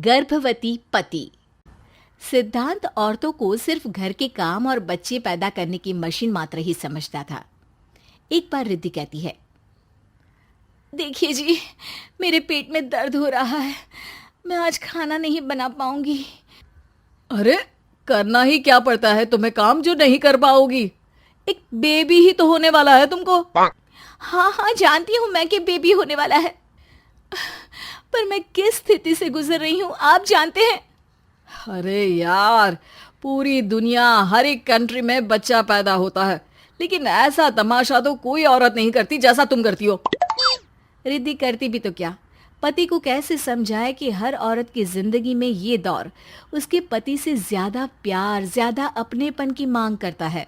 गर्भवती पति। सिद्धांत औरतों को सिर्फ घर के काम और बच्चे पैदा करने की मशीन मात्र ही समझता था। एक बार रिद्धि कहती है, देखिए जी, मेरे पेट में दर्द हो रहा है, मैं आज खाना नहीं बना पाऊंगी। अरे करना ही क्या पड़ता है तुम्हें काम जो नहीं कर पाओगी? एक बेबी ही तो होने वाला है तुमको। हाँ हाँ, जानती हूँ मैं कि बेबी होने वाला है, पर मैं किस स्थिति से गुजर रही हूँ आप जानते हैं। अरे यार, पूरी दुनिया हर एक कंट्री में बच्चा पैदा होता है, लेकिन ऐसा तमाशा तो कोई औरत नहीं करती जैसा तुम करती हो। रिद्धि करती भी तो क्या, पति को कैसे समझाए कि हर औरत की जिंदगी में ये दौर उसके पति से ज्यादा प्यार, ज्यादा अपनेपन की मांग करता है।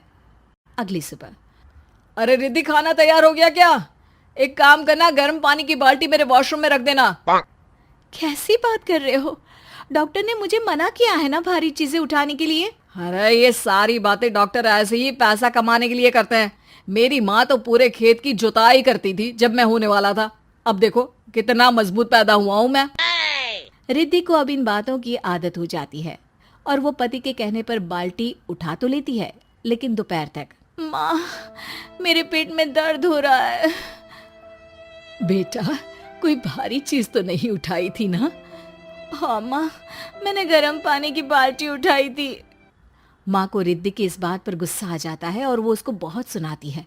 अगली सुबह, अरे रिद्धि, खाना तैयार हो गया क्या? एक काम करना, गर्म पानी की बाल्टी मेरे वॉशरूम में रख देना। कैसी बात कर रहे हो? डॉक्टर ने मुझे मना किया है ना भारी चीजें उठाने के लिए। अरे ये सारी बातें डॉक्टर ऐसे ही पैसा कमाने के लिए करते हैं। मेरी माँ तो पूरे खेत की जुताई करती थी जब मैं होने वाला था। अब देखो कितना मजबूत पैदा हुआ हूँ मैं। रिद्धि को अब इन बातों की आदत हो जाती है और वो पति के कहने पर बाल्टी उठा तो लेती है, लेकिन दोपहर तक, माँ मेरे पेट में दर्द हो रहा है। बेटा, कोई भारी चीज तो नहीं उठाई थी ना? हाँ माँ, मैंने गर्म पानी की बाल्टी उठाई थी। माँ को रिद्धि की इस बात पर गुस्सा आ जाता है और वो उसको बहुत सुनाती है।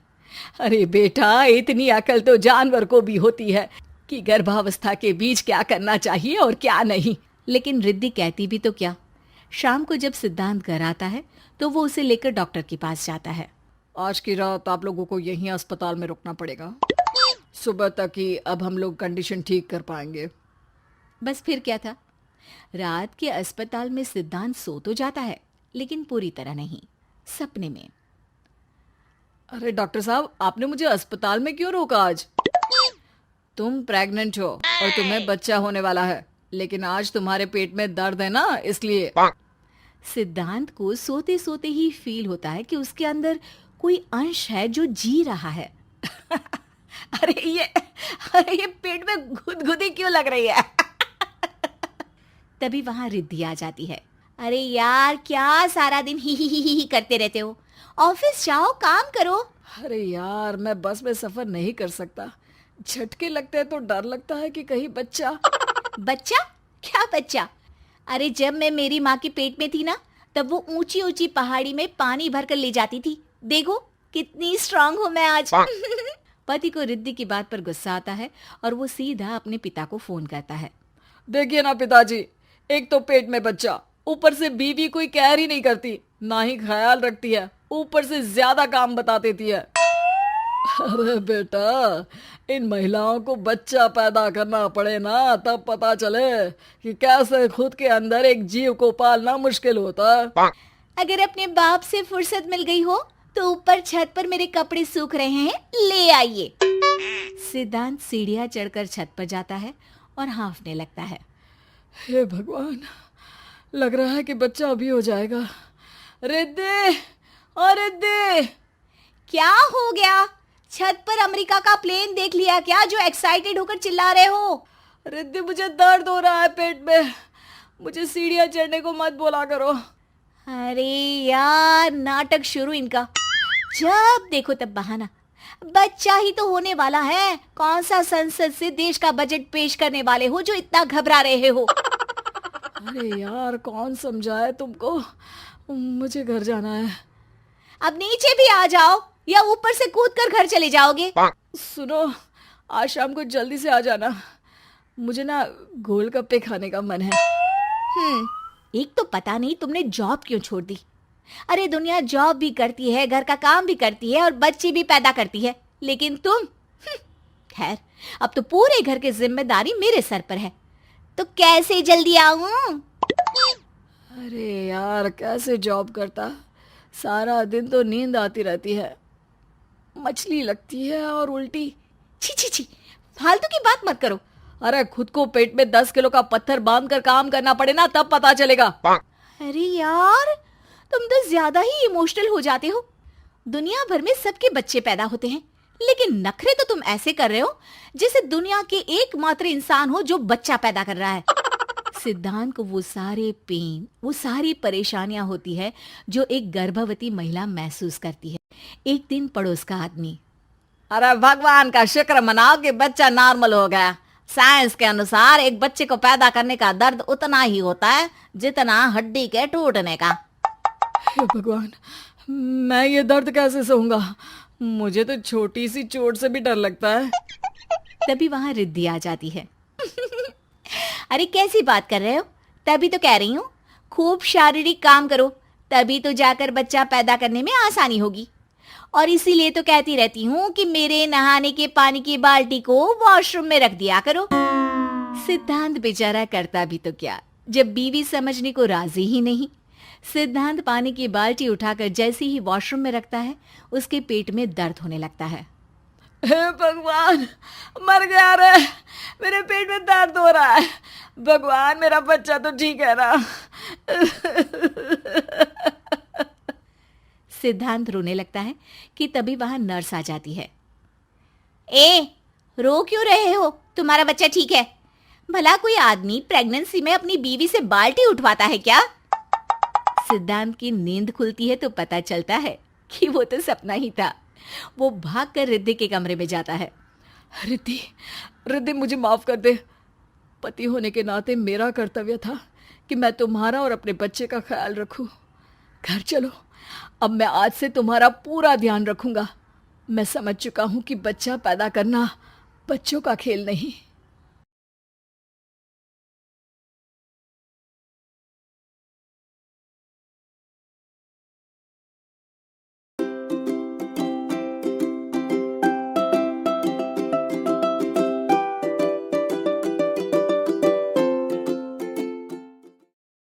अरे बेटा, इतनी अकल तो जानवर को भी होती है कि गर्भावस्था के बीच क्या करना चाहिए और क्या नहीं। लेकिन रिद्धि कहती भी तो क्या। शाम को जब सिद्धांत घर आता है तो वो उसे लेकर डॉक्टर के पास जाता है। आज की रात आप लोगों को यहीं अस्पताल में रुकना पड़ेगा, सुबह तक ही अब हम लोग कंडीशन ठीक कर पाएंगे। बस फिर क्या था, रात के अस्पताल में सिद्धांत सो तो जाता है, लेकिन पूरी तरह नहीं, सपने में। अरे डॉक्टर साहब, आपने मुझे अस्पताल में क्यों रोका आज? तुम प्रेग्नेंट हो और तुम्हें बच्चा होने वाला है, लेकिन आज तुम्हारे पेट में दर्द है ना, इसलिए। सिद्धांत को सोते सोते ही फील होता है कि उसके अंदर कोई अंश है जो जी रहा है। अरे ये पेट में गुदगुदी क्यों लग रही है? तभी वहां रिद्धि आ जाती है। अरे यार, क्या सारा दिन ही करते रहते हो, ऑफिस जाओ, काम करो। अरे यार, मैं बस में सफर नहीं कर सकता, झटके लगते हैं तो डर लगता है कि कहीं बच्चा। बच्चा? क्या बच्चा? अरे जब मैं मेरी माँ के पेट में थी ना, तब वो ऊंची ऊंची पहाड़ी में पानी भर कर ले जाती थी। देखो कितनी स्ट्रांग हूँ मैं आज। पति को रिद्धि की बात पर गुस्सा आता है और वो सीधा अपने पिता को फोन करता है। देखिए ना पिताजी, एक तो पेट में बच्चा, ऊपर से बीवी कोई कहर ही नहीं करती, ना ही ख्याल रखती है, ऊपर से ज्यादा काम बता देती है। अरे बेटा, इन महिलाओं को बच्चा पैदा करना पड़े ना, तब पता चले कि कैसे खुद के अंदर एक जीव को पालना मुश्किल होता है। अगर अपने बाप से फुर्सत मिल गई हो तो ऊपर छत पर मेरे कपड़े सूख रहे हैं, ले आइए। सिद्धांत सीढ़ियां चढ़कर छत पर जाता है और हाँफने लगता है। हे भगवान, लग रहा है कि बच्चा अभी हो जाएगा। रिद्धि, ओ रिद्धि! क्या हो गया? छत पर अमेरिका का प्लेन देख लिया क्या जो एक्साइटेड होकर चिल्ला रहे हो? रिद्धि, मुझे दर्द हो रहा है पेट में, मुझे सीढ़ियां चढ़ने को मत बोला करो। अरे यार, नाटक शुरू इनका, जब देखो तब बहाना। बच्चा ही तो होने वाला है, कौन सा संसद से देश का बजट पेश करने वाले हो जो इतना घबरा रहे हो? अरे यार, कौन समझाए तुमको, मुझे घर जाना है। अब नीचे भी आ जाओ या ऊपर से कूदकर घर चले जाओगे? सुनो, आज शाम को जल्दी से आ जाना, मुझे ना गोलगप्पे खाने का मन है। एक तो पता नहीं तुमने जॉब क्यों छोड़ दी। अरे दुनिया जॉब भी करती है, घर का काम भी करती है और बच्चे भी पैदा करती है, लेकिन तुम, खैर, अब तो पूरे घर की जिम्मेदारी मेरे सर पर है, तो कैसे जल्दी आऊं? अरे यार, कैसे जॉब करता, सारा दिन तो नींद आती रहती है, मछली लगती है और उल्टी। छी छी छी, फालतू की बात मत करो। अरे खुद को पेट में 10 किलो का पत्थर बांध कर काम करना पड़े ना, तब पता चलेगा। अरे यार, तुम तो ज्यादा ही इमोशनल हो जाते हो। दुनिया भर में सबके बच्चे पैदा होते हैं, लेकिन नखरे तो तुम ऐसे कर रहे हो जैसे दुनिया के एकमात्र इंसान हो जो बच्चा पैदा कर रहा है। सिद्धांत को वो सारे पेन, वो सारी परेशानियां होती है जो एक गर्भवती महिला महसूस करती है। एक दिन पड़ोस का आदमी, अरे भगवान का शुक्र मनाओ कि बच्चा नॉर्मल हो गया। साइंस के अनुसार एक बच्चे को पैदा करने का दर्द उतना ही होता है जितना हड्डी के टूटने का। हे भगवान, मैं ये दर्द कैसे सहूंगा? मुझे तो छोटी सी चोट से भी डर लगता है। तभी वहां रिद्धि आ जाती है। अरे कैसी बात कर रहे हो? तभी तो कह रही हूँ, खूब शारीरिक काम करो, तभी तो जाकर बच्चा पैदा करने में आसानी होगी। और इसीलिए तो कहती रहती हूँ कि मेरे नहाने के पानी की बाल्टी को वॉशरूम में रख दिया करो। सिद्धांत बेचारा करता भी तो क्या, जब बीवी समझने को राजी ही नहीं। सिद्धांत पानी की बाल्टी उठाकर जैसे ही वॉशरूम में रखता है, उसके पेट में दर्द होने लगता है। हे भगवान, मर गया रे, मेरे पेट में दर्द हो रहा है। भगवान, मेरा बच्चा तो ठीक है ना? सिद्धांत रोने लगता है कि तभी वहां नर्स आ जाती है। ए, रो क्यों रहे हो? तुम्हारा बच्चा ठीक है? भला कोई आदमी प्रेगनेंसी में अपनी बीवी से बाल्टी उठवाता है क्या? सिद्धांत की नींद खुलती है तो पता चलता है कि वो तो सपना ही था। वो भागकर रिद्धि के कमरे में जाता है। रिद्धि, रिद्धि, मुझे माफ कर दे। पति होने के नाते मेरा कर्तव्य था कि मैं तुम्हारा और अपने बच्चे का ख्याल रखूं। घर चलो, अब मैं आज से तुम्हारा पूरा ध्यान रखूंगा। मैं समझ चुका हूं कि बच्चा पैदा करना बच्चों का खेल नहीं,